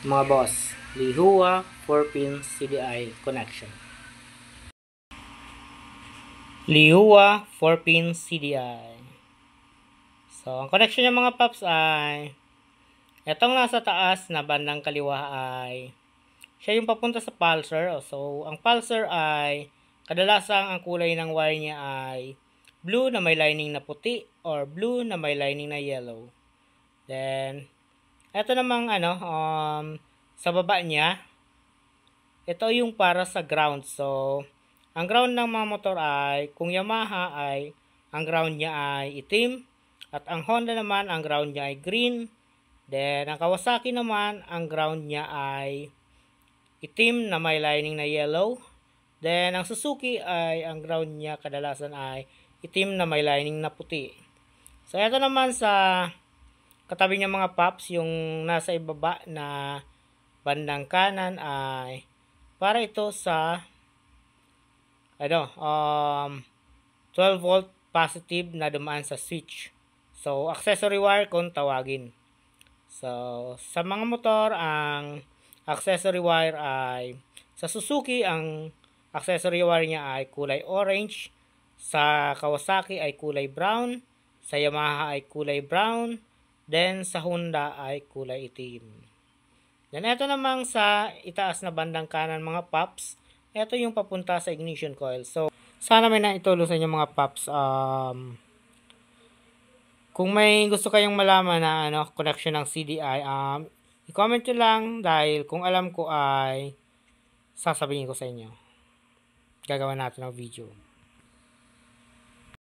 mga boss, Lihua 4-pin CDI connection. Lihua 4-pin CDI. So, ang connection ng mga paps ay itong nasa taas na bandang kaliwa ay siya yung papunta sa pulsar. So, ang pulsar ay kadalasang ang kulay ng wire niya ay blue na may lining na puti or blue na may lining na yellow. Then, ito namang sa baba niya, ito yung para sa ground. So, ang ground ng mga motor ay, kung Yamaha ay, ang ground niya ay itim. At ang Honda naman, ang ground niya ay green. Then, ang Kawasaki naman, ang ground niya ay itim na may lining na yellow. Then, ang Suzuki ay, ang ground niya kadalasan ay itim na may lining na puti. So, ito naman sa katabi niya mga paps, yung nasa ibaba na bandang kanan ay para ito sa 12 volt positive na dumaan sa switch. So, accessory wire kung tawagin. So, sa mga motor, ang accessory wire ay sa Suzuki, ang accessory wire niya ay kulay orange. Sa Kawasaki ay kulay brown. Sa Yamaha ay kulay brown. Then, sa Honda ay kulay itim. Then, ito namang sa itaas na bandang kanan mga paps, ito yung papunta sa ignition coil. So, sana may naitulong sa inyo mga paps. Kung may gusto kayong malaman na connection ng CDI, i-comment nyo lang dahil kung alam ko ay sasabihin ko sa inyo. Gagawa natin ng video.